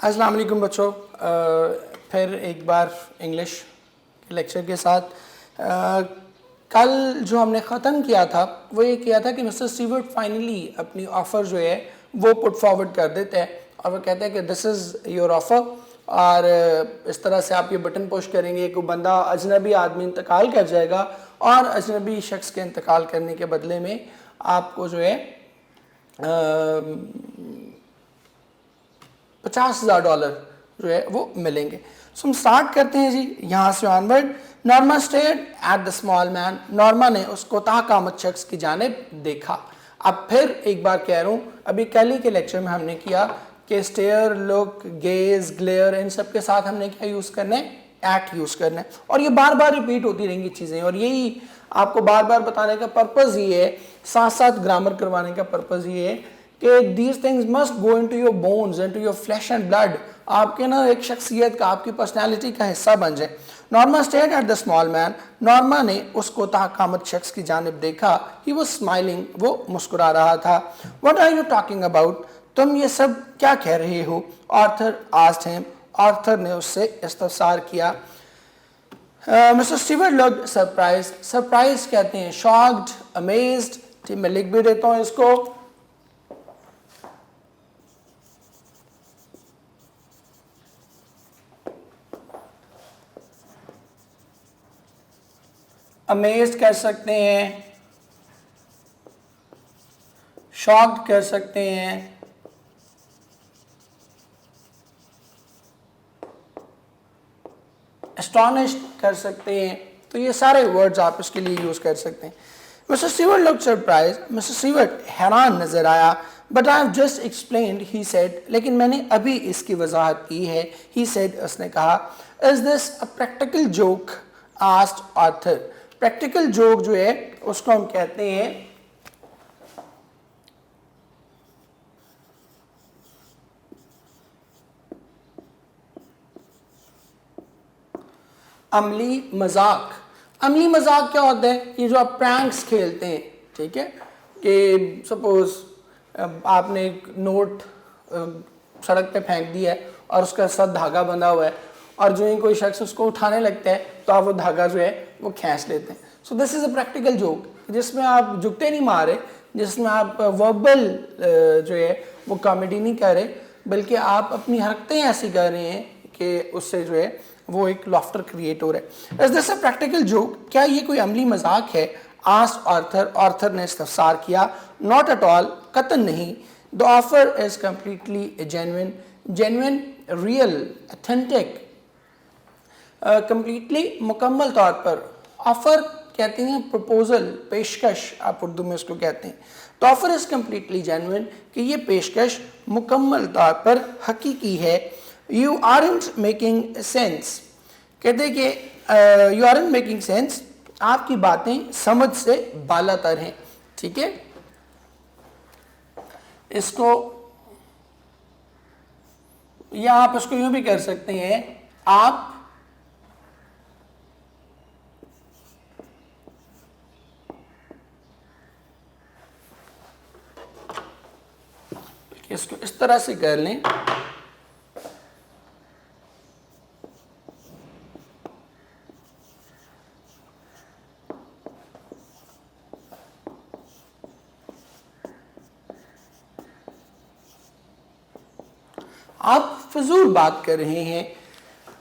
अस्सलाम वालेकुम बच्चों, फिर एक बार इंग्लिश के लेक्चर के साथ। कल जो हमने ख़त्म किया था वो ये किया था कि मिस्टर स्टीवर्ट फाइनली अपनी ऑफ़र जो है वो पुट फॉरवर्ड कर देते हैं और वो कहते हैं कि दिस इज़ योर ऑफ़र, और इस तरह से आप ये बटन पुश करेंगे कि बंदा अजनबी आदमी इंतकाल कर जाएगा और अजनबी शख्स के इंतकाल करने के बदले में आपको जो है $50,000 जो है वो मिलेंगे। सो हम स्टार्ट करते हैं जी यहाँ से onward. Norma stared at the small man, Norma ने उस कोताहकामत शख्स की जानिब देखा। अब फिर एक बार कह रहा हूँ, अभी कल ही के लेक्चर में हमने किया कि स्टेयर, लुक, गेज, ग्लेयर, इन सब के साथ हमने क्या यूज़ करना है, एट यूज़ करना है, और ये बार बार रिपीट होती रहेंगी चीज़ें, और यही आपको बार बार बताने का पर्पज़ ये है, साथ साथ ग्रामर करवाने का पर्पज़ ये है कि these things must go into your bones, into your flash and blood, आपके ना एक शख्सियत का, आपकी पर्सनैलिटी का हिस्सा बन जाए। Norma stared at the small man, Norma ने उस कोताहकामत शख्स की जानिब देखा। ही वाज स्माइलिंग, वो मुस्कुरा रहा था। What are you talking about, तुम ये सब क्या कह रहे हो? आर्थर आस्क्ड हिम, आर्थर ने उससे इस्तफसार किया। Mister Stewart looked surprised, surprise कहते हैं शॉक्ड, अमेज्ड। ठीक, मैं लिख भी देता हूँ इसको। अमेज्ड कर सकते हैं, शॉक्ड कर सकते हैं, एस्टोनिश्ड कर सकते हैं, तो ये सारे वर्ड्स आप इसके लिए यूज कर सकते हैं। Mister Stewart looked surprised, mister Stewart हैरान नजर आया। But I have just explained, he said, लेकिन मैंने अभी इसकी वजाहत की है। ही सेड, उसने कहा। Is this a practical joke, asked Arthur. Practical joke जो है उसको हम कहते हैं अमली मजाक। अमली मजाक क्या होता है? ये जो आप प्रैंक्स खेलते हैं, ठीक है, कि सपोज आपने एक नोट सड़क पे फेंक दिया है और उसका साथ धागा बंधा हुआ है, और जो ही कोई शख्स उसको उठाने लगता है तो आप वो धागा जो है वो खींच लेते हैं। So this is a practical joke, जिसमें आप जुगते नहीं मारे, जिसमें आप वर्बल जो है वो कॉमेडी नहीं कर रहे, बल्कि आप अपनी हरकतें ऐसी कर रहे हैं कि उससे जो है वो एक लॉफ्टर क्रिएट हो रहा है। Is this a practical joke, क्या ये कोई अमली मजाक है? आस्क्ड आर्थर, आर्थर ने इस्तफसार किया। नॉट एट ऑल, कतन नहीं। The offer is completely genuine, genuine, real, authentic, completely, मुकम्मल तौर पर। ऑफर कहते हैं प्रपोजल, पेशकश, आप उर्दू में इसको कहते हैं। तो ऑफर इज कम्प्लीटली जेन्युइन, कि ये पेशकश मुकम्मल तौर पर हकीकी है। यू आरंट मेकिंग सेंस, कहते कि यू आरंट मेकिंग सेंस, आपकी बातें समझ से बालातर हैं। ठीक है, इसको या आप इसको यूं भी कर सकते हैं, आप इसको इस तरह से कर लें, आप फजूल बात कर रहे हैं।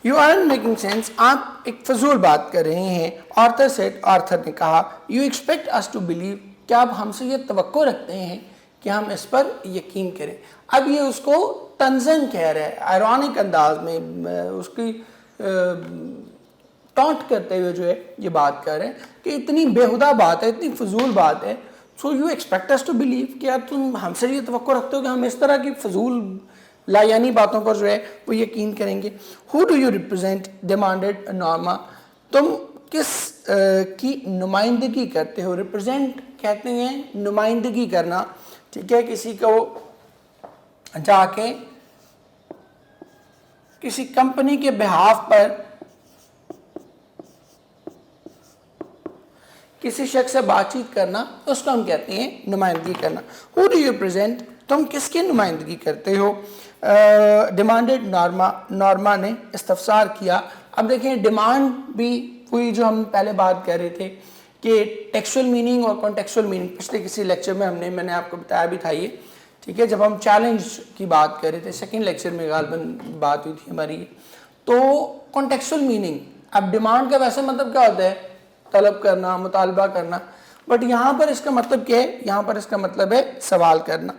यू आर मेकिंग सेंस, आप एक फजूल बात कर रहे हैं। आर्थर सेड, आर्थर ने कहा। You expect us to believe, क्या आप हमसे ये तवक्को रखते हैं कि हम इस पर यकीन करें? अब ये उसको तंजन कह रहा है, आयरॉनिक अंदाज में, उसकी टॉन्ट करते हुए जो है ये बात कर रहे हैं कि इतनी बेहुदा बात है, इतनी फजूल बात है। So you expect us to believe, क्या तुम हमसे ये तवक्को रखते हो कि हम इस तरह की फजूल लायानी बातों पर जो है वो यकीन करेंगे? Who do you represent, demanded Norma, तुम किस की नुमाइंदगी करते हो? रिप्रेजेंट कहते हैं नुमाइंदगी करना, ठीक है, किसी को जाके किसी कंपनी के बिहाफ पर किसी शख्स से बातचीत करना, उसको हम कहते हैं नुमाइंदगी करना। हु डू यू रिप्रेजेंट, तुम किसकी नुमाइंदगी करते हो? डिमांडेड नॉर्मा, नॉर्मा ने इस्तफसार किया। अब देखें डिमांड भी वही जो हम पहले बात कर रहे थे कि टेक्सुअल मीनिंग और कॉन्टेक्सुअल मीनिंग, पिछले किसी लेक्चर में मैंने आपको बताया भी था ये, ठीक है, जब हम चैलेंज की बात कर रहे थे, सेकंड लेक्चर में गालबन बात हुई थी हमारी। तो कॉन्टेक्सुअल मीनिंग, अब डिमांड का वैसे मतलब क्या होता है, तलब करना, मुतालबा करना, बट यहाँ पर इसका मतलब क्या है, यहाँ पर इसका मतलब है सवाल करना।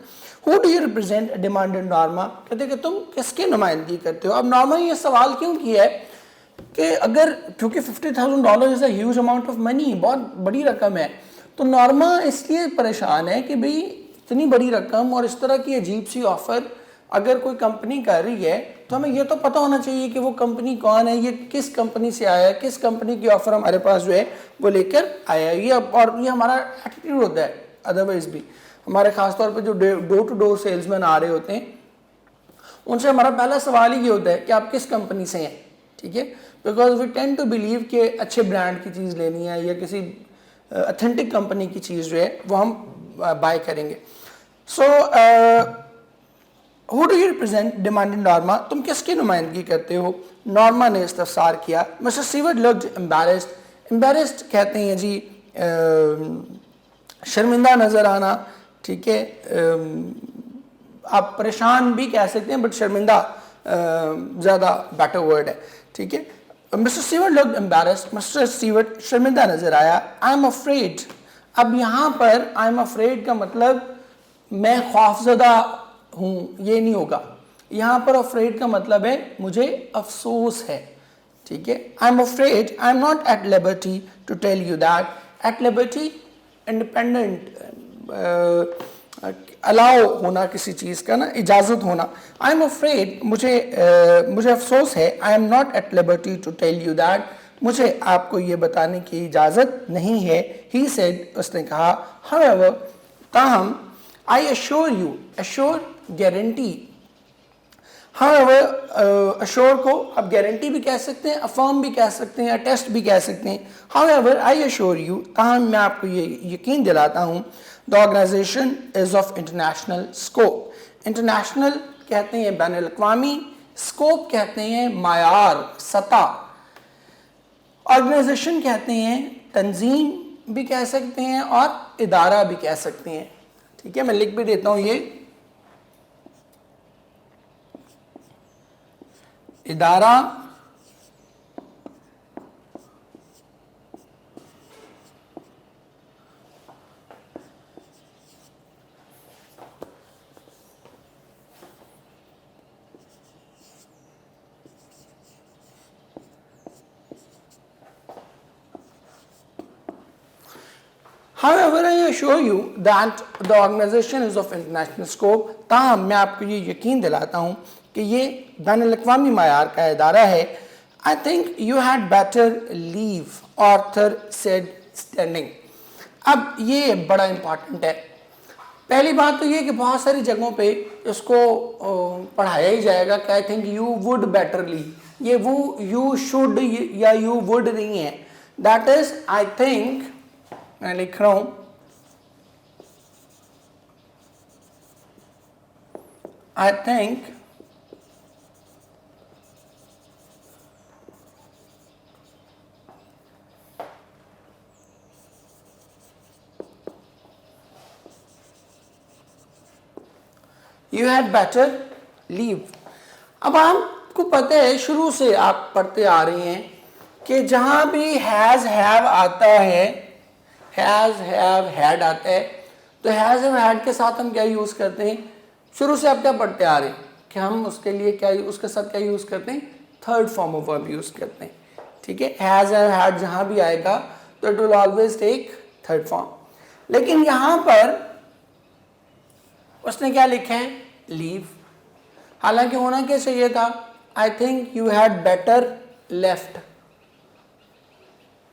Who do you represent? Demanded Norma, कहते कि तुम किसकी नुमाइंदगी करते हो। अब नॉर्मा ये सवाल क्यों किया है कि अगर, क्योंकि $50,000 is a huge amount of money, बहुत बड़ी रकम है, तो नॉर्मा इसलिए परेशान है कि भाई इतनी बड़ी रकम और इस तरह की अजीब सी ऑफर अगर कोई कंपनी कर रही है तो हमें ये तो पता होना चाहिए कि वो कंपनी कौन है, ये किस कंपनी से आया है, किस कंपनी की ऑफर हमारे पास जो है वो लेकर आया है। ये और ये हमारा एटीट्यूड होता है। अदरवाइज भी हमारे खासतौर पे जो डोर टू डोर सेल्समैन आ रहे होते हैं उनसे हमारा पहला सवाल ही ये होता है कि आप किस कंपनी से हैं, ठीक है, because we tend to believe कि अच्छे ब्रांड की चीज़ लेनी है या किसी ऑथेंटिक कंपनी की चीज़ जो है वो हम बाय करेंगे। So who do you represent? Demanded Norma, तुम किसकी नुमाइंदगी करते हो? नॉर्मा ने इस्तफसार किया। Mister sievert looked embarrassed. Embarrassed कहते हैं जी शर्मिंदा नज़र आना, ठीक है, आप परेशान भी कह सकते हैं बट शर्मिंदा ज़्यादा बेटर वर्ड है, ठीक है। Mister sievert looked embarrassed, mister sievert शर्मिंदा नज़र आया। आई एम अफ्रेड, अब यहाँ पर आई एम अफ्रेड का मतलब मैं खौफजदा हूँ ये नहीं होगा, यहाँ पर अफ्रेड का मतलब है मुझे अफसोस है, ठीक है। I am afraid, I am not at liberty to tell you that. At liberty independent, allow होना किसी चीज़ का ना, इजाज़त होना। आई एम अफ्रेड, मुझे अफसोस है। I am not at liberty to tell you that, मुझे आपको ये बताने की इजाज़त नहीं है। ही सेड, उसने कहा। हाउएवर, ताहम, I assure you, assure guarantee, however assure को आप गारंटी भी कह सकते हैं, अफर्म भी कह सकते हैं, अटेस्ट भी कह सकते हैं। हाउएवर आई अश्योर यू, ताहम मैं आपको ये यकीन दिलाता हूँ, the organisation is of international scope. International कहते हैं बैनुल-अक़वामी, स्कोप कहते हैं मायार, सतह, ऑर्गेनाइजेशन कहते हैं तंजीम भी कह सकते हैं और इदारा भी कह सकते हैं, ठीक है। मैं लिख भी देता हूँ ये, इदारा However, I assure you that the organization is of international scope. ताहम मैं आपको ये यकीन दिलाता हूँ कि ये बैनुल-अक़वामी मायार का इदारा है। I think you had better leave, Arthur said standing. अब ये बड़ा इम्पॉर्टेंट है। पहली बात तो ये कि बहुत सारी जगहों पे इसको पढ़ाया ही जाएगा कि I think you would better leave, ये वो यू शुड या यू वुड नहीं है, दैट इज आई थिंक, मैं लिख रहा हूं, I think you had better leave. अब आपको पता है शुरू से आप पढ़ते आ रहे हैं कि जहां भी हैज हैव आता है, हैज हैव हैड आता है, तो हैज हैव हैड के साथ हम क्या यूज करते हैं? शुरू से आप क्या पढ़ते आ रहे हैं कि हम उसके लिए क्या, उसके साथ क्या यूज करते हैं? Third form of verb use करते हैं, ठीक है। हैज हैव हैड जहां भी आएगा तो it will always take third form. लेकिन यहां पर उसने क्या लिखा है? लीव। हालांकि होना क्या चाहिए था? I think you had better left,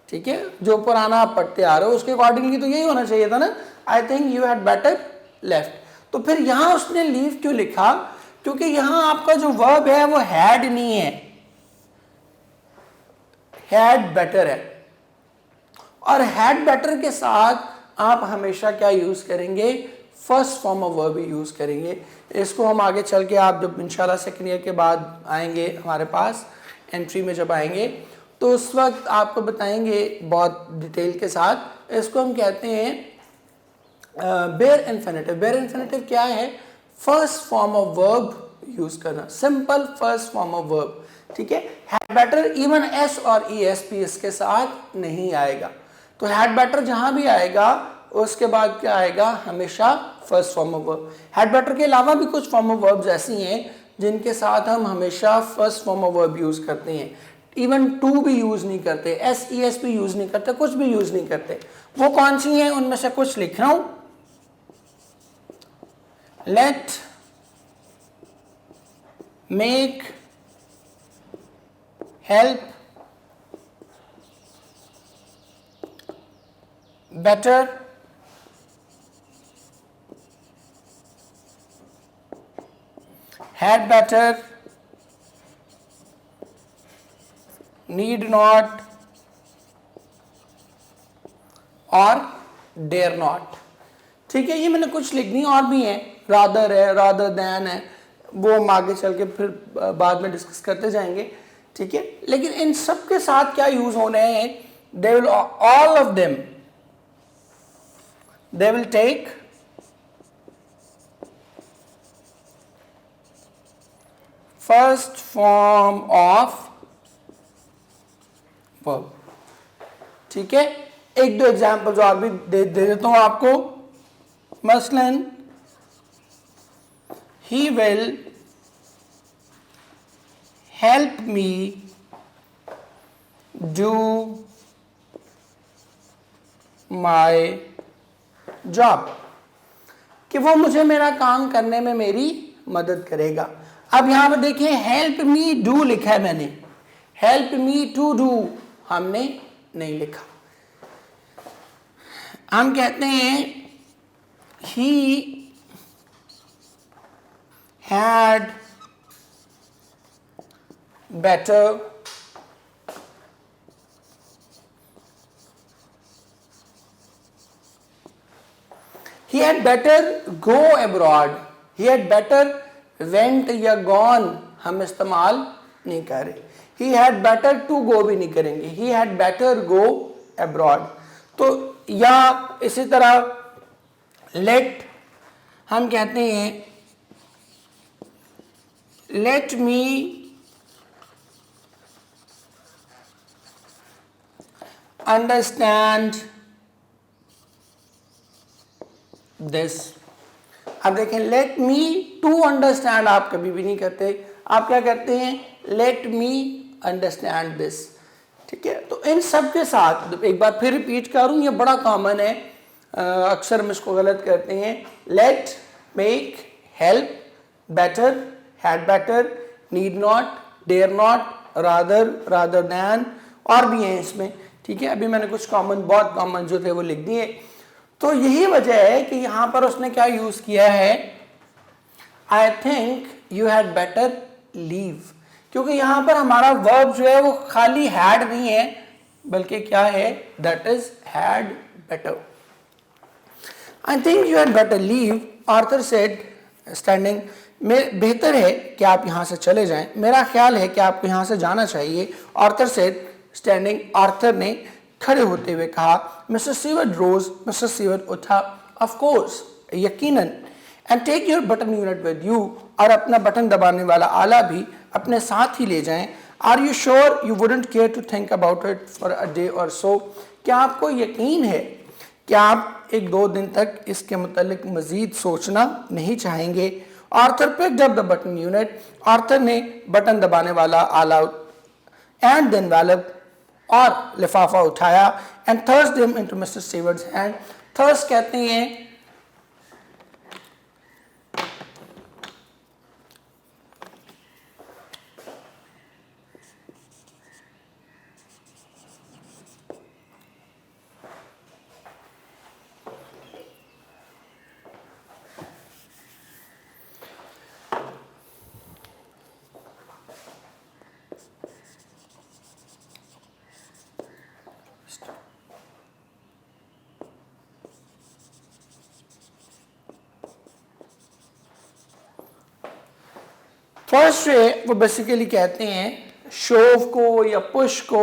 ठीक है। जो पुराना आप पढ़ते आ रहे हो उसके अकॉर्डिंगली तो यही होना चाहिए था ना, I think you had better left. तो फिर यहां उसने लीव क्यों लिखा? क्योंकि यहां आपका जो वर्ब है वो हैड नहीं है, हैड बेटर है। और हैड बेटर के साथ आप हमेशा क्या यूज करेंगे? First form of verb use करेंगे। इसको हम आगे चल के, आप जब इंशाल्लाह सेकेंड ईयर के बाद आएंगे हमारे पास एंट्री में जब आएंगे तो उस वक्त आपको बताएंगे बहुत डिटेल के साथ। इसको हम कहते हैं बेयर इन्फिनेटिव। बेयर इन्फिनेटिव क्या है? First form of verb use करना, simple first form of verb, ठीक है। हैड बेटर, इवन एस और ई एस पी इसके साथ नहीं आएगा। तो हैड बेटर जहां भी आएगा उसके बाद क्या आएगा? हमेशा first form of verb. Had better के अलावा भी कुछ फॉर्म ऑफ वर्ब्स ऐसी हैं जिनके साथ हम हमेशा first form of verb use करते हैं। इवन टू भी यूज नहीं करते, एस ई एस भी यूज नहीं करते, कुछ भी यूज नहीं करते। वो कौन सी हैं? उनमें से कुछ लिख रहा हूं। Let, make, help, better, had better, need not और dare not। ठीक है, ये मैंने कुछ लिखनी और भी हैं, रादर है, रादर दैन है, वो हम आगे चल के फिर बाद में डिस्कस करते जाएंगे, ठीक है। लेकिन इन सब के साथ क्या यूज होने हैं? They will, all of them, they will take first form of verb, ठीक है। एक दो एग्जाम्पल्स और भी दे देता हूं आपको। मसलन, he will help me do my job, कि वो मुझे मेरा काम करने में मेरी मदद करेगा। अब यहां पर देखिए, हेल्प मी डू लिखा है मैंने, हेल्प मी टू डू हमने नहीं लिखा। हम कहते हैं he had better he had better go abroad, he had better went या gone हम इस्तेमाल नहीं कर रहे। he had better to go भी नहीं करेंगे, he had better go abroad। तो या इसी तरह let, हम कहते हैं let me understand this। अब देखें, लेट मी टू अंडरस्टैंड आप कभी भी नहीं करते, आप क्या करते हैं? लेट मी अंडरस्टैंड दिस, ठीक है। तो इन सब के साथ एक बार फिर रिपीट करूं, ये बड़ा कॉमन है, अक्सर हम इसको गलत करते हैं। Let, make, help, better, had better, need not, dare not, rather, rather than, और भी हैं इसमें, ठीक है। अभी मैंने कुछ कॉमन, बहुत कॉमन जो थे वो लिख दिए। तो यही वजह है कि यहां पर उसने क्या यूज किया है? I think you had better leave, क्योंकि यहां पर हमारा वर्ब जो है वो खाली हैड नहीं है, बल्कि क्या है? That is had better. I think you had better leave, Arthur said standing, बेहतर है कि आप यहां से चले जाएं, मेरा ख्याल है कि आपको यहां से जाना चाहिए। आर्थर सेड स्टैंडिंग, आर्थर ने खड़े होते हुए कहा। Mister Seward rose, mister Seward उठा। ऑफ कोर्स, यकीनन। And take your button unit with you, और अपना बटन दबाने वाला आला भी अपने साथ ही ले जाएं। Are you sure you wouldn't care to think about it for a day or so, क्या आपको यकीन है कि आप एक दो दिन तक इसके मुतालिक मजीद सोचना नहीं चाहेंगे? Arthur picked up the button unit, Arthur ने बटन दबाने वाला आला एंड देन एनवेलप और लिफाफा उठाया, and thrust him into mister Seaward's hand. Thrust कहते हैं फर्स्ट जो है वो बेसिकली कहते हैं शोव को या पुश को,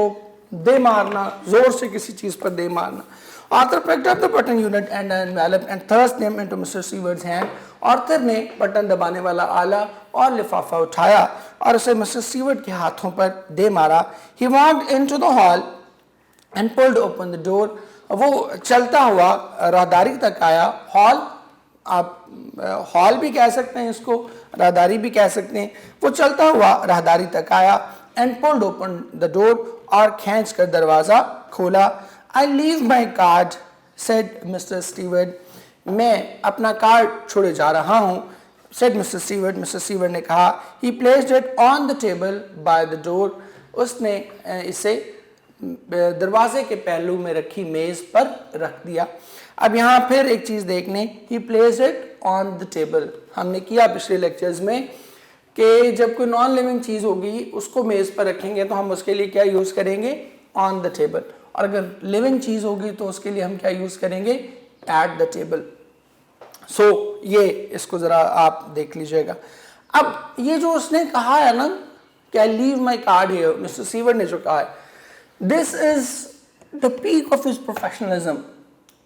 दे मारना, जोर से किसी चीज पर दे मारना। Arthur picked up the button unit and an envelope and thrust them into Mr. Seward's hand. Arthur ने बटन दबाने वाला आला और लिफाफा उठाया और उसे मिस्टर सीवर्ड के हाथों पर दे मारा। He walked into the hall and pulled open the door. वो चलता हुआ राहदारी तक आया। हॉल, आप हॉल भी कह सकते हैं इसको, राहदारी भी कह सकते हैं। वो चलता हुआ राहदारी तक आया and pulled open the door और खींच कर दरवाजा खोला। I leave my card, said Mr. Stewart. मैं अपना कार्ड छोड़े जा रहा हूँ, said Mr. Stewart. Mr. Stewart ने कहा, he placed it on the table by the door. उसने इसे दरवाजे के पहलू में रखी मेज पर रख दिया। अब यहाँ फिर एक चीज देखने, he placed it on the table. हमने किया पिछले लेक्चर्स में कि जब कोई नॉन लिविंग चीज होगी उसको मेज पर रखेंगे तो हम उसके लिए क्या यूज करेंगे, ऑन द टेबल, और अगर लिविंग चीज होगी तो उसके लिए हम क्या यूज करेंगे, एट द टेबल। सो ये इसको जरा आप देख लीजिएगा। अब ये जो उसने कहा है ना कि I leave my card here, mister seaward ने जो कहा है, this is the peak of his professionalism.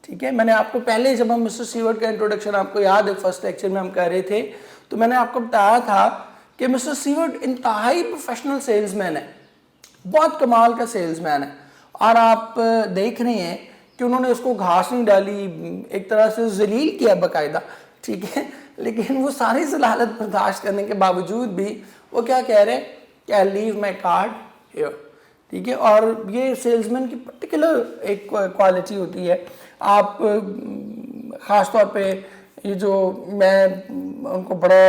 ठीक है, मैंने आपको पहले जब हम मिस्टर सीवर्ड का इंट्रोडक्शन, आपको याद है फर्स्ट लेक्चर में हम कर रहे थे, तो मैंने आपको बताया था कि मिस्टर सीवर्ड इंतहाई प्रोफेशनल सेल्समैन है, बहुत कमाल का सेल्समैन है। और आप देख रहे हैं कि उन्होंने उसको घास नहीं डाली, एक तरह से जलील किया बाकायदा, ठीक है, लेकिन वो सारी जलालत बर्दाश्त करने के बावजूद भी वो क्या कह रहे हैं कि I leave my card here. ठीक है, और ये सेल्समैन की पर्टिकुलर एक क्वालिटी होती है। आप ख़ास तौर पे ये जो मैं उनको बड़ा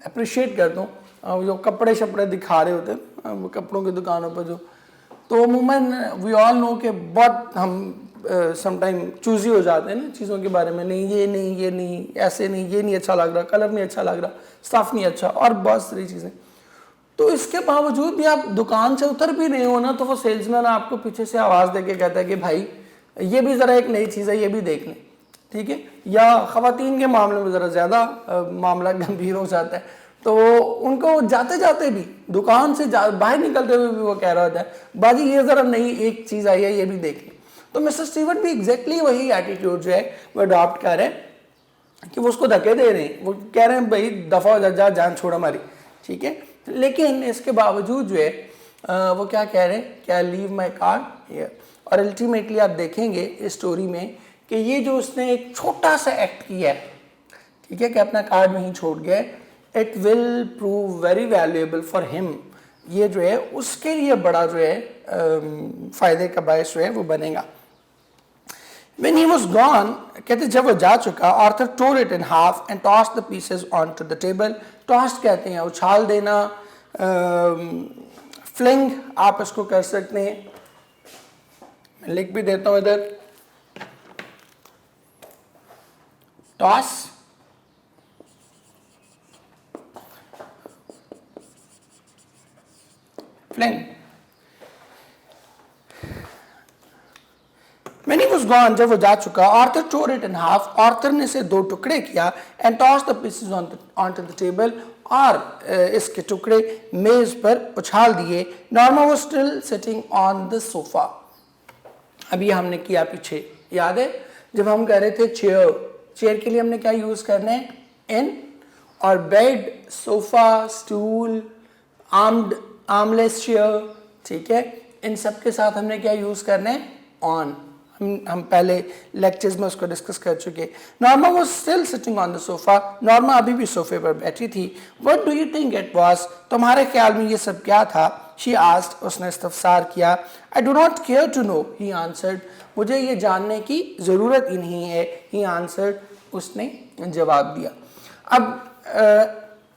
अप्रिशिएट करता हूँ, जो कपड़े शपड़े दिखा रहे होते हैं कपड़ों की दुकानों पर, जो तो अमूमन वी ऑल नो के बहुत हम समटाइम चूजी हो जाते हैं ना चीज़ों के बारे में, नहीं ये नहीं, ये नहीं, ऐसे नहीं, ये नहीं अच्छा लग रहा, कलर नहीं अच्छा लग रहा, स्टफ नहीं अच्छा, और बहुत सारी चीज़ें। तो इसके बावजूद भी आप दुकान से उतर भी नहीं हो ना, तो वो सेल्समैन आपको पीछे से आवाज़ दे के कहता है कि भाई ये भी ज़रा एक नई चीज़ है, ये भी देख लें। ठीक है, या ख़वातीन के मामले में ज़रा ज़्यादा मामला गंभीर हो जाता है, तो उनको जाते जाते भी दुकान से बाहर निकलते हुए भी वो कह रहा होता है, बाजी ये ज़रा नई एक चीज़ आई है, ये भी देख लें। तो मिस्टर स्टीवर्ट भी एग्जैक्टली वही एटीट्यूड जो है वो अडॉप्ट कर रहे हैं कि वो उसको धक्के दे रहे हैं, वो कह रहे हैं भाई दफ़ा हो जा, जान छोड़ हमारी। ठीक है, लेकिन इसके बावजूद जो है वो क्या कह रहे हैं कि I leave my card here. और अल्टीमेटली आप देखेंगे इस स्टोरी में कि ये जो उसने एक छोटा सा एक्ट किया है, ठीक है, कि अपना कार्ड वहीं छोड़ गया, it will prove very valuable for him. ये जो है उसके लिए बड़ा जो है फ़ायदे का बायस जो है वो बनेगा। When he was gone, कहते जब वो जा चुका, Arthur tore it in half and tossed the pieces onto the table. Tossed कहते हैं उछाल देना, fling आप इसको कर सकते हैं, मैं लिख भी देता हूँ इधर, toss, fling. When he was gone, जब वो जा चुका, Arthur tore it in half. Arthur ने इसे दो टुकड़े किया and tossed the pieces onto the table. और इसके टुकड़े मेज पर उछाल दिए। Norma was still sitting on the sofa. अभी हमने किया पीछे, याद है जब हम कह रहे थे चेयर, चेयर के लिए हमने क्या यूज करना है, इन, और bed, sofa, stool, armless chair, ठीक है, इन सब के साथ हमने क्या यूज करना है, ऑन। हम पहले लेक्चर्स में उसको डिस्कस कर चुके। Norma was still sitting on the sofa, Norma अभी भी सोफे पर बैठी थी। What do you think it was, तुम्हारे ख्याल में ये सब क्या था, शी आस्क्ड, उसने इस्तफसार किया। I do not care to know, he answered, मुझे ये जानने की ज़रूरत ही नहीं है, ही आंसर्ड, उसने जवाब दिया। अब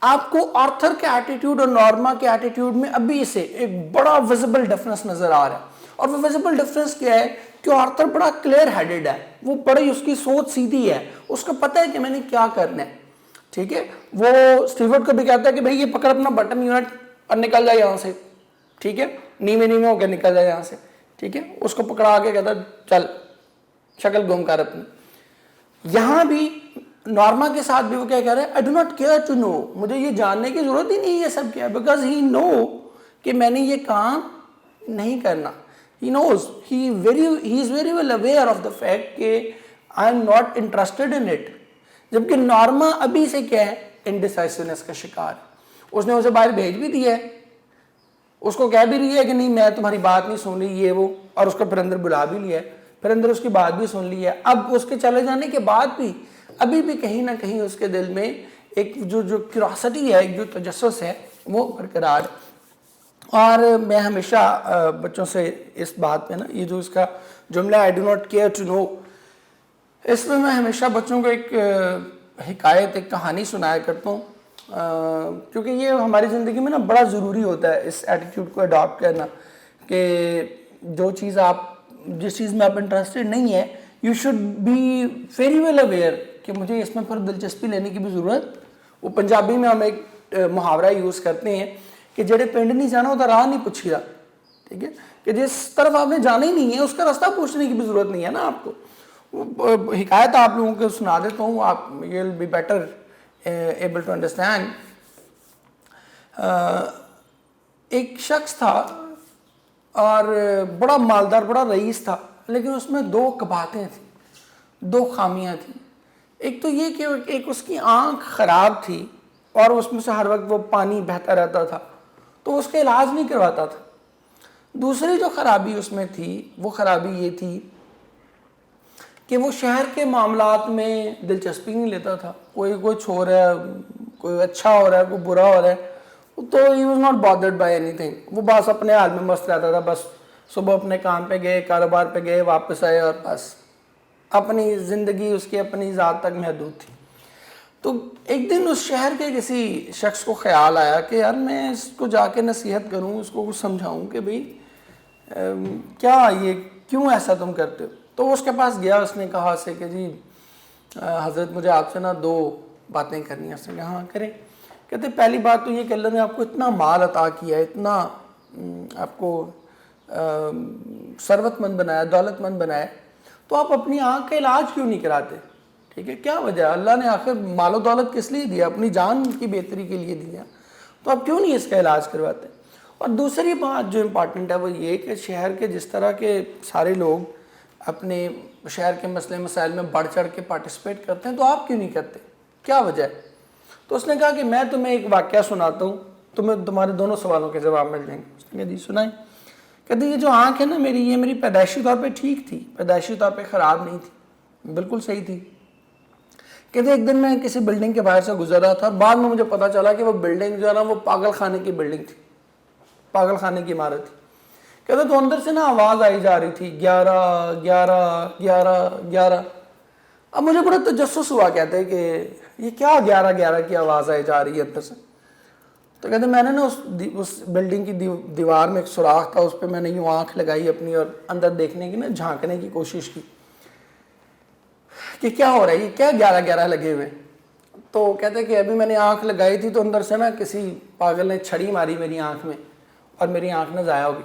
आपको आर्थर के एटीट्यूड और नॉर्मा के एटीट्यूड में अभी से एक बड़ा विजिबल डिफरेंस नजर आ रहा है। और वो विजिबल डिफरेंस क्या है कि आर्थर बड़ा क्लियर हेडेड है, वो बड़ी उसकी सोच सीधी है, उसको पता है कि मैंने क्या करना है। ठीक है, वो स्टीवर्ट को भी कहता है कि भाई ये पकड़ अपना बटन यूनिट और निकल जाए यहाँ से। ठीक है, नीवे नीवे होकर निकल जाए यहाँ से। ठीक है, उसको पकड़ा के कहता चल शक्ल गुम कर अपनी। यहाँ भी नॉर्मा के साथ भी वो क्या कह रहे हैं, I do not care to know, मुझे ये जानने की जरूरत ही नहीं है सब क्या, बिकॉज ही नो कि मैंने ये काम नहीं करना। He knows, he is very well aware of the fact कि I am not interested in it. जबकि नॉर्मा अभी से क्या है, इनडिसाइसिवनेस का शिकार है। उसने उसे बाहर भेज भी दिया है, उसको कह भी रही है कि नहीं मैं तुम्हारी बात नहीं सुन रही ये वो, और उसको फिर अंदर बुला भी लिया है, फिर अंदर उसकी बात भी सुन ली है। अब उसके चले जाने के बाद भी अभी भी कहीं ना कहीं उसके दिल में एक जो क्यूरोसिटी है, एक जो तजस्सुस है वो बरकरार है। और मैं हमेशा बच्चों से इस बात पे ना, ये जो इसका जुमला I do not care to know, इसमें मैं हमेशा बच्चों को एक हिकायत, एक कहानी सुनाया करता हूँ, क्योंकि ये हमारी ज़िंदगी में ना बड़ा ज़रूरी होता है इस एटीट्यूड को अडॉप्ट करना कि जो चीज़ आप, जिस चीज़ में आप इंटरेस्टेड नहीं है, you should be very well aware कि मुझे इसमें फिर दिलचस्पी लेने की भी ज़रूरत। वो पंजाबी में हम एक मुहावरा यूज़ करते हैं कि जेड़े पिंड नहीं जाना होता राह नहीं पूछी रहा, ठीक है, कि जिस तरफ आपने जाना ही नहीं है उसका रास्ता पूछने की भी ज़रूरत नहीं है ना आपको। हिकायत आप लोगों को सुना देता हूँ, आप ये will be better able to understand. एक शख्स था और बड़ा मालदार, बड़ा रईस था, लेकिन उसमें दो कबातें थी, दो खामियां थी। एक तो ये कि एक उसकी आंख ख़राब थी और उसमें से हर वक्त वो पानी बहता रहता था, तो उसका इलाज नहीं करवाता था। दूसरी जो ख़राबी उसमें थी, वो ख़राबी ये थी कि वो शहर के मामलात में दिलचस्पी नहीं लेता था। कोई कुछ हो रहा है, कोई अच्छा हो रहा है, कोई बुरा हो रहा है, तो he was not bothered by anything. वो बस अपने हाल में मस्त रहता था, बस सुबह अपने काम पे गए, कारोबार पे गए, वापस आए और बस अपनी ज़िंदगी उसकी अपनी ज़ात तक महदूद थी। तो एक दिन उस शहर के किसी शख्स को ख्याल आया कि यार मैं इसको जाके नसीहत करूं, इसको कुछ समझाऊं कि भाई क्या ये क्यों ऐसा तुम करते हो। तो उसके पास गया, उसने कहा उसे कि जी हज़रत मुझे आपसे ना दो बातें करनी है। उसने कहा हाँ करें। कहते पहली बात तो ये कि अल्लाह ने आपको इतना माल अता किया, इतना आपको सरवतमंद बनाया, दौलतमंद बनाया, तो आप अपनी आँख का इलाज क्यों नहीं कराते। ठीक है, क्या वजह, अल्लाह ने आखिर मालो दौलत किस लिए दिया, अपनी जान की बेहतरी के लिए दिया, तो आप क्यों नहीं इसका इलाज करवाते। और दूसरी बात जो इम्पॉर्टेंट है वो ये कि शहर के जिस तरह के सारे लोग अपने शहर के मसले मसाइल में बढ़ चढ़ के पार्टिसिपेट करते हैं, तो आप क्यों नहीं करते, क्या वजह है। तो उसने कहा कि मैं तुम्हें एक वाक़या सुनाता हूँ, तुम्हें तुम्हारे दोनों सवालों के जवाब मिल जाएंगे। उसने कहा जी सुनाए। कहते ये जो आँख है ना मेरी, ये मेरी पैदाइशी तौर पे ठीक थी, पैदाइशी तौर पे ख़राब नहीं थी, बिल्कुल सही थी। कहते एक दिन मैं किसी बिल्डिंग के बाहर से गुजर रहा था और बाद में मुझे पता चला कि वो बिल्डिंग जो है ना वो पागल खाने की बिल्डिंग थी, पागल खाने की इमारत थी। कहते तो अंदर से ना आवाज़ आई जा रही थी 11 11 11 11। अब मुझे बड़ा तजस्सुस हुआ, कहते हैं कि ये क्या 11 11 की आवाज़ आई जा रही है अंदर से। तो कहते मैंने ना उस बिल्डिंग की दीवार में एक सुराख था, उस पर मैंने यूँ आँख लगाई अपनी और अंदर देखने की ना, झांकने की कोशिश की कि क्या हो रहा है, ये क्या 11 11 लगे हुए। तो कहते कि अभी मैंने आँख लगाई थी तो अंदर से ना किसी पागल ने छड़ी मारी मेरी आँख में और मेरी आँख न ज़ाया हो गई।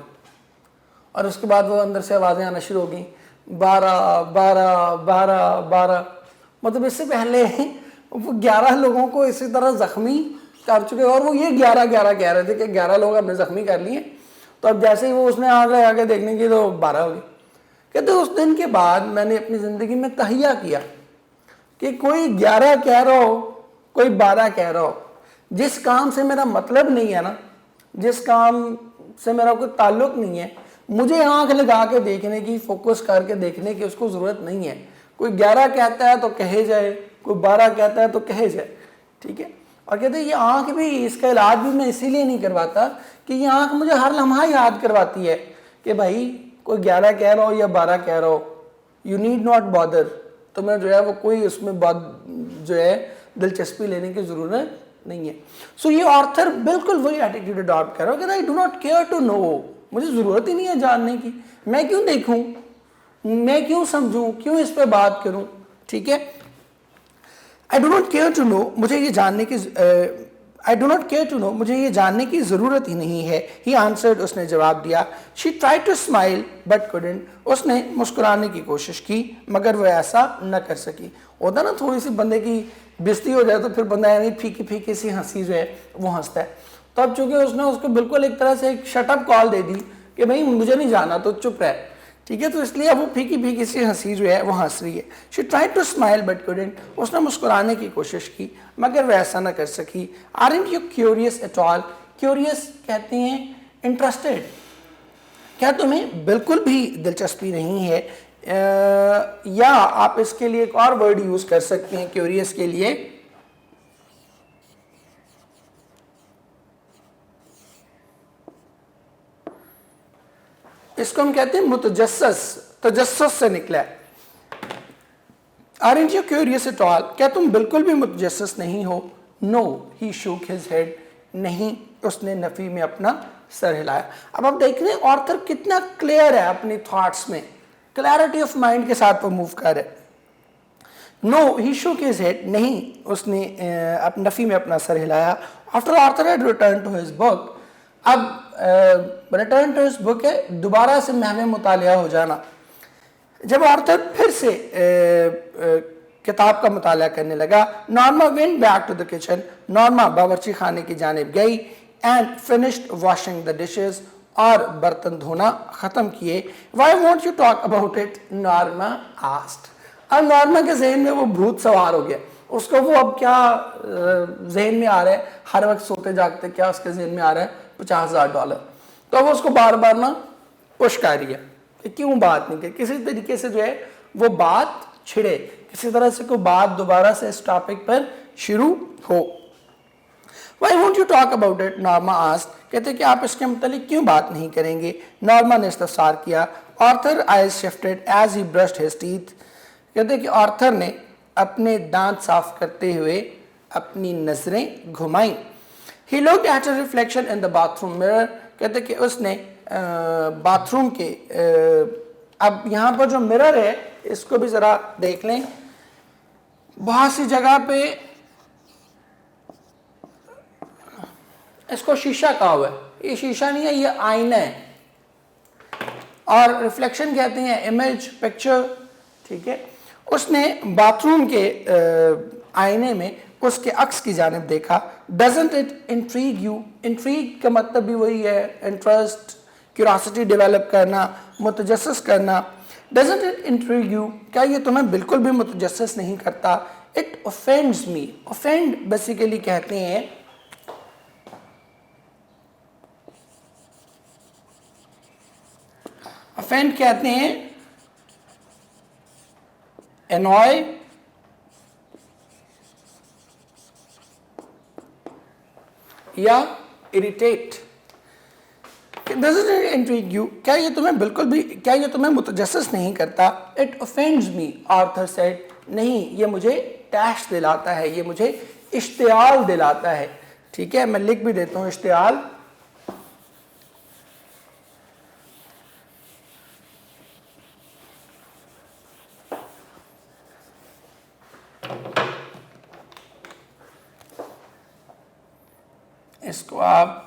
और उसके बाद वो अंदर से आवाज़ें आना शुरू हो गई 12 12 12 12। मतलब इससे पहले वो 11 लोगों को इसी तरह ज़ख्मी कर चुके और वो ये 11 11 कह रहे थे कि 11 लोग हमने ज़ख्मी कर लिए। तो अब जैसे ही वो उसने आँख लगा के देखने की तो 12 हो गई। कहते उस दिन के बाद मैंने अपनी ज़िंदगी में तहिया किया कि कोई 11 कह रहा हो, कोई 12 कह रहा हो, जिस काम से मेरा मतलब नहीं है ना, जिस काम से मेरा कोई ताल्लुक़ नहीं है, मुझे आंख लगा के देखने की, फोकस करके देखने की उसको ज़रूरत नहीं है। कोई 11 कहता है तो कहे जाए, कोई 12 कहता है तो कहे जाए, ठीक है। और कहते हैं ये आंख भी, इसका इलाज भी मैं इसीलिए नहीं करवाता कि ये आंख मुझे हर लम्हा याद करवाती है कि भाई कोई 11 कह रहा हो या 12 कह रहा हो, यू नीड नॉट बॉदर, तुम्हें जो है वो कोई उसमें जो है दिलचस्पी लेने की ज़रूरत नहीं है। सो ये ऑर्थर बिल्कुल वही एटीट्यूड अडॉप्ट कर रहा है कि I do not care to know, मुझे ज़रूरत ही नहीं है जानने की, मैं क्यों देखूं, मैं क्यों समझूं, क्यों इस पे बात करूं, ठीक है। I do not care to know, मुझे ये जानने की I do not care to know, मुझे ये जानने की ज़रूरत ही नहीं है। ही आंसर्ड, उसने जवाब दिया। She try to smile but couldn't, उसने मुस्कुराने की कोशिश की मगर वह ऐसा न कर सकी। होता ना थोड़ी सी बंदे की बेइज्जती हो जाए तो फिर बंदा यानी फीकी फीकी सी हंसी जो है वो हंसता है। तो अब चूंकि उसने उसको बिल्कुल एक तरह से एक शटअप कॉल दे दी कि भाई मुझे नहीं जाना तो चुप रह, ठीक है, तो इसलिए वो फीकी फीकी सी हंसी जो है वो हंस रही है। She try to smile but couldn't, उसने मुस्कुराने की कोशिश की मगर वह ऐसा न कर सकी। Aren't you curious at all, curious कहते हैं इंटरेस्टेड, क्या तुम्हें बिल्कुल भी दिलचस्पी नहीं है? या आप इसके लिए एक और वर्ड यूज कर सकते हैं क्यूरियस के लिए, इसको हम कहते हैं मुतजस्सस, तजस्सुस से निकला है। Aren't you curious at all? क्या तुम बिल्कुल भी मुतजस्सिस नहीं हो? No, he shook his head. नहीं, उसने नफी में अपना सर हिलाया। अब आप देख रहे हैं ऑर्थर कितना क्लियर है अपनी थॉट्स में, क्लैरिटी ऑफ माइंड के साथ वो मूव कर रहे हैं। नो, ही shook his head, नहीं, उसने नफी में अपना सर हिलाया। After Arthur had returned to his book, अब रिटर्न टू हिज बुक है दोबारा से महवे मुतालिया हो जाना। जब ऑर्थर फिर से किताब का मुताला करने लगा, Norma went back to the kitchen, Norma बावर्ची खाने की जानिब गई, and finished washing the dishes, और बर्तन धोना ख़त्म किए। Why won't you talk about it, Norma asked. अब नॉर्मा के जहन में वो भूत सवार हो गया, उसको वो अब क्या जहन में आ रहा है, हर वक्त सोते जागते क्या उसके जहन में आ रहा है, $50,000। तो वो उसको बार बार ना पुश कर रही है कि क्यों बात नहीं की, किसी तरीके से जो है वो बात छिड़े, किसी तरह से कोई बात दोबारा से इस टॉपिक पर शुरू हो। Why won't you talk about it? Norma asked, कहते कि आप इसके मुतालिक क्यों बात नहीं करेंगे? नॉर्मा ने इस्तफसार किया। Arthur eyes shifted as he brushed his teeth, कहते कि ऑर्थर ने अपने दांत साफ करते हुए अपनी नजरें घुमाई। He looked at a reflection in the bathroom mirror, कहते कि उसने बाथरूम के अब यहाँ पर जो मिरर है इसको भी ज़रा देख लें, बहुत सी जगह पे इसको शीशा कहा हुआ है, ये शीशा नहीं है, ये आईना है, और रिफ्लेक्शन कहते हैं इमेज, पिक्चर, ठीक है। उसने बाथरूम के आईने में उसके अक्स की जानिब देखा। Doesn't it intrigue you, intrigue का मतलब भी वही है, इंटरेस्ट, क्यूरियोसिटी डेवलप करना, मुतजस्सिस करना। डजंट इट इंट्रीग यू, क्या ये तुम्हें बिल्कुल भी मुतजस्सिस नहीं करता? It offends me, offend basically कहते हैं ऑफेंड कहते हैं एनॉय, या इरिटेट। डजंट इंट्रिग यू, क्या ये तुम्हें बिल्कुल भी, क्या ये तुम्हें मुतजस्सिस नहीं करता? It offends me, Arthur said, नहीं, ये मुझे टैश दिलाता है, ये मुझे इश्तियाल दिलाता है, ठीक है, मैं लिख भी देता हूँ इश्तियाल। इसको आप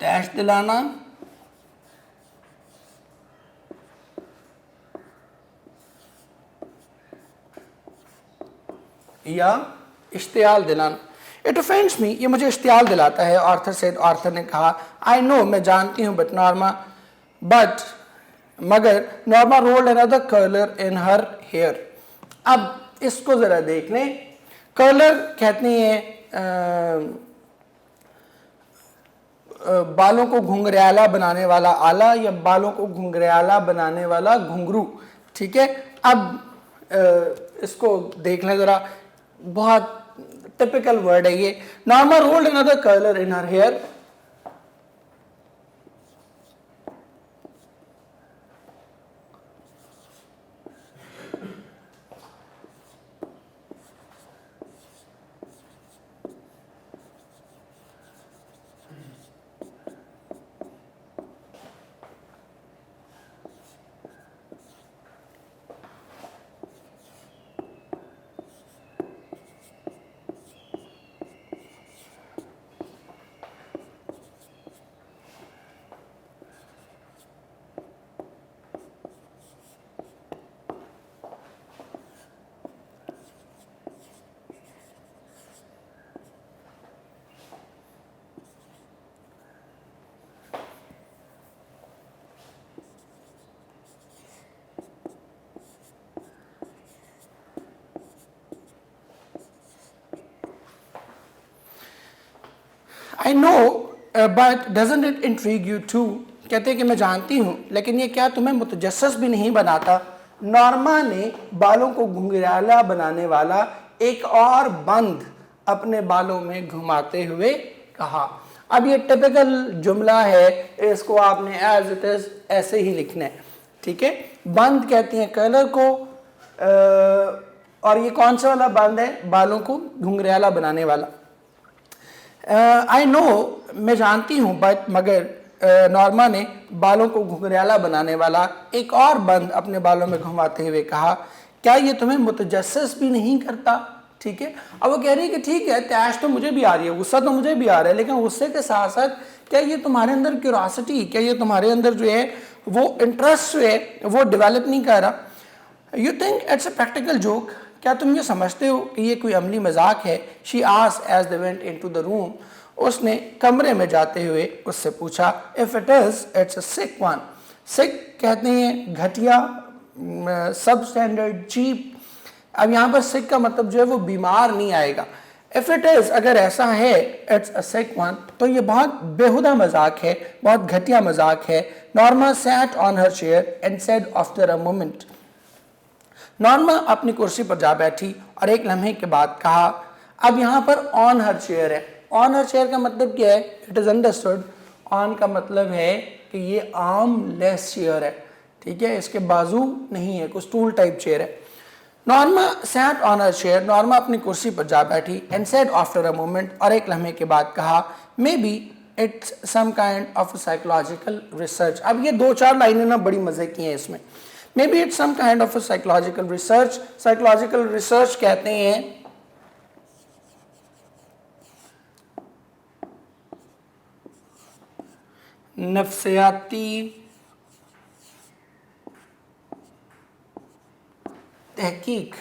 टैश दिलाना या इश्तियाल दिलाना। इट ऑफेंड्स मी, ये मुझे इश्तियाल दिलाता है, आर्थर सेड, आर्थर ने कहा। आई नो, मैं जानती हूँ, बट नॉर्मा, बट मगर Norma rolled another curler in her hair. अब इसको जरा देख लें, कर्लर कहते हैं बालों को घुंघराला बनाने वाला आला, या बालों को घुंघराला बनाने वाला घुंघरू, ठीक है। अब इसको देख लें जरा, बहुत टिपिकल वर्ड है ये। Norma rolled another curler in her hair, I know but doesn't it intrigue you too, कहते हैं कि मैं जानती हूँ लेकिन ये क्या तुम्हें मुतजस्सिस भी नहीं बनाता। नॉर्मा ने बालों को घुंघराला बनाने वाला एक और बंद अपने बालों में घुमाते हुए कहा। अब ये टिपिकल जुमला है, इसको आपने एज इट इज ऐसे ही लिखना है, ठीक है। बंद कहती हैं कलर को, और ये कौन सा वाला बंद है, बालों को घुंघराला बनाने वाला। आई नो, मैं जानती हूँ, बट मगर नॉर्मा ने बालों को घुंघराला बनाने वाला एक और बंद अपने बालों में घुमाते हुए कहा, क्या ये तुम्हें मुतजस्सिस भी नहीं करता, ठीक है। अब वो कह रही है कि ठीक है, तैश तो मुझे भी आ रही है, गुस्सा तो मुझे भी आ रहा है, लेकिन गुस्से के साथ साथ क्या ये तुम्हारे अंदर क्यूरोसिटी, क्या ये तुम्हारे अंदर जो है वो इंटरेस्ट जो है वो डेवलप नहीं कर रहा। You think it's a practical joke, क्या तुम ये समझते हो कि ये कोई अमली मजाक है। She asked as they went into the room, उसने कमरे में जाते हुए उससे पूछा, if it is it's a sick one. Sick कहते हैं घटिया, सब स्टैंडर्ड, चीप। अब यहाँ पर सिक का मतलब जो है वो बीमार नहीं आएगा। इफ इट इज, अगर ऐसा है, इट्स अ सिक वन, तो ये बहुत बेहुदा मजाक है, बहुत घटिया मजाक है। Norma sat on her chair and said after a moment, Norma अपनी कुर्सी पर जा बैठी और एक लम्हे के बाद कहा। अब यहाँ पर ऑन हर चेयर है, ऑन हर चेयर का मतलब क्या है, इट इज अंडरस्टूड। ऑन का मतलब है कि ये आर्म लेस चेयर है, ठीक है, इसके बाजू नहीं है, कुछ स्टूल टाइप चेयर है। Norma sat on her chair, Norma अपनी कुर्सी पर जा बैठी and said after a moment, और एक लम्हे के बाद कहा, maybe it's some kind of psychological research. अब ये 2-4 लाइनें ना बड़ी मजे की हैं इसमें। Maybe it's some kind of psychological research, psychological research कहते हैं नफ्सियाती तहकीक।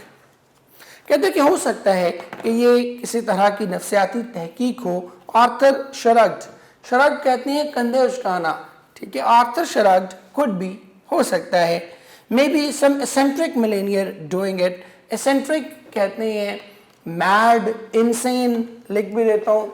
कहते कि हो सकता है कि ये किसी तरह की नफ्सियाती तहकीक हो। आर्थर शरग्ड, शरग्ड कहते हैं कंधे उचकाना, ठीक है। आर्थर शरग्ड कुड बी, हो सकता है। Maybe some eccentric millionaire doing it, eccentric कहते हैं मैड, इनसेन, लिख भी देता हूँ।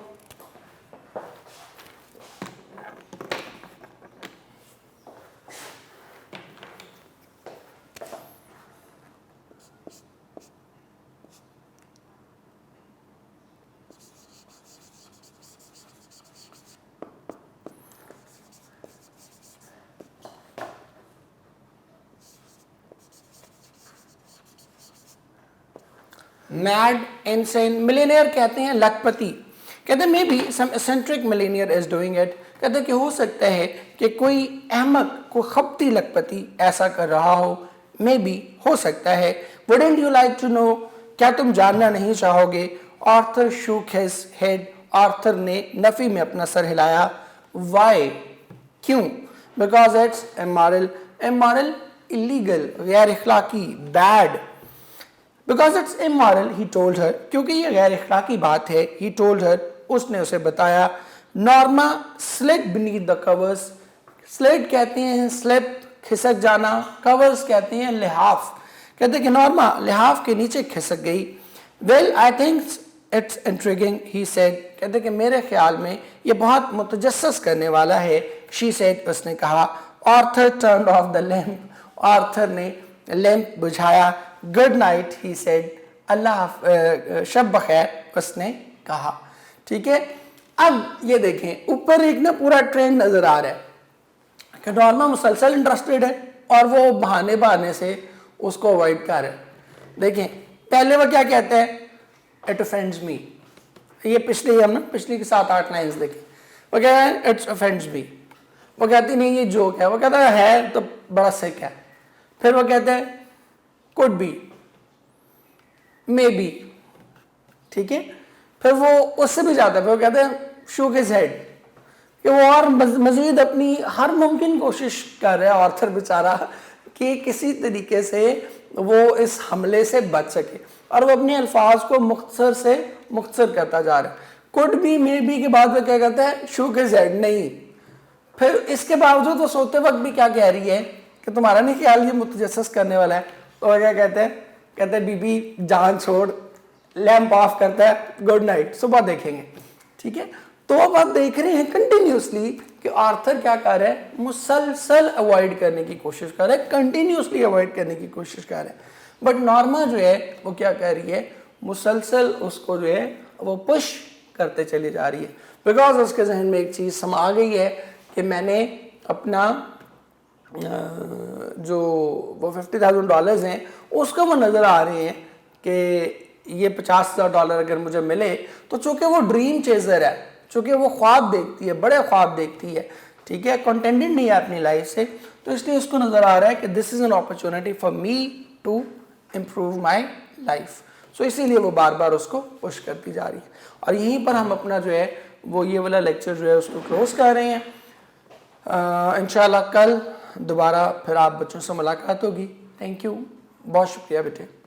मैड, इनसेन, मिलेनियर कहते हैं लखपति। कहते हैं maybe some eccentric millionaire is doing it, कहते हैं कि हो सकता है कि कोई अहमक, कोई खपती लखपति ऐसा कर रहा हो। मे बी, हो सकता है। Wouldn't you like to know, क्या तुम जानना नहीं चाहोगे। Arthur shook his head, Arthur ने नफी में अपना सर हिलाया। वाई, क्यों। Because it's immoral, immoral illegal, गैर इखलाकी, bad. Because it's immoral, he told her, क्योंकि ये गैर इखलाकी बात है, he told her, उसने उसे बताया। Norma slid beneath the covers, slid कहते हैं slip, खिसक जाना, covers कहते हैं लिहाफ। कहते हैं कि नॉर्मा लिहाफ के नीचे खिसक गई। Well, I think it's intriguing, he said, कहते हैं कि मेरे ख्याल में ये बहुत मुतजस्सस करने वाला है, she said, उसने कहा। Arthur turned off the lamp, Arthur ने लैंप बुझाया। गुड नाइट, ही सेड, अल्लाह शब बखैर, उसने कहा, ठीक है। अब ये देखें, ऊपर एक ना पूरा ट्रेंड नजर आ रहा है कि नॉर्मा मुसलसल इंटरेस्टेड है और वो बहाने बहाने से उसको अवॉइड कर रहे हैं। देखें पहले वो क्या कहते हैं, इट ऑफेंड्स मी, ये पिछले हम ना पिछली के 7-8 लाइन्स देखें, वो कह रहे हैं इट्स ऑफेंड्स मी, वो कहती नहीं ये जोक है, वो कहता है तो बड़ा सिक है। फिर वो कहते हैं कुड बी, मे बी, ठीक है। फिर वो उससे भी ज्यादा, फिर वो कहते हैं शूक हिज हेड, कि वो और मजीद अपनी हर मुमकिन कोशिश कर रहा है आर्थर बेचारा कि किसी तरीके से वो इस हमले से बच सके, और वो अपने अल्फाज को मुख्तसर से मुख्तसर करता जा रहा है। कुड बी, मे बी के बाद वो क्या कहता है, शूक हिज हेड, नहीं। फिर इसके बावजूद वो सोते वक्त भी क्या कह रही है कि तुम्हारा नहीं ख्याल ये मुतजस्सस करने वाला है। तो क्या कहते हैं बीबी जान छोड़, लैंप ऑफ करता है, गुड नाइट, सुबह देखेंगे, ठीक है। तो अब आप देख रहे हैं कंटिन्यूसली कि आर्थर क्या कर रहा है, मुसलसल अवॉइड करने की कोशिश कर रहा है, कंटिन्यूसली अवॉइड करने की कोशिश कर रहा है। बट नॉर्मा जो है वो क्या कर रही है, मुसलसल उसको जो है वो पुश करते चली जा रही है, बिकॉज उसके जहन में एक चीज़ समा गई है कि मैंने अपना जो वो $50,000 हैं उसको वो नज़र आ रहे हैं कि ये $50,000 अगर मुझे मिले, तो चूँकि वो ड्रीम चेजर है, चूँकि वो ख्वाब देखती है, बड़े ख्वाब देखती है, ठीक है, कंटेंटेड नहीं है अपनी लाइफ से, तो इसलिए उसको नज़र आ रहा है कि this is an opportunity for me to improve my life. So इसीलिए वो बार बार उसको पुश करती जा रही है। और यहीं पर हम अपना जो है वो ये वाला लेक्चर जो है उसको क्लोज कर रहे हैं। इंशाल्लाह कल दोबारा फिर आप बच्चों से मुलाकात होगी। थैंक यू, बहुत शुक्रिया बेटे।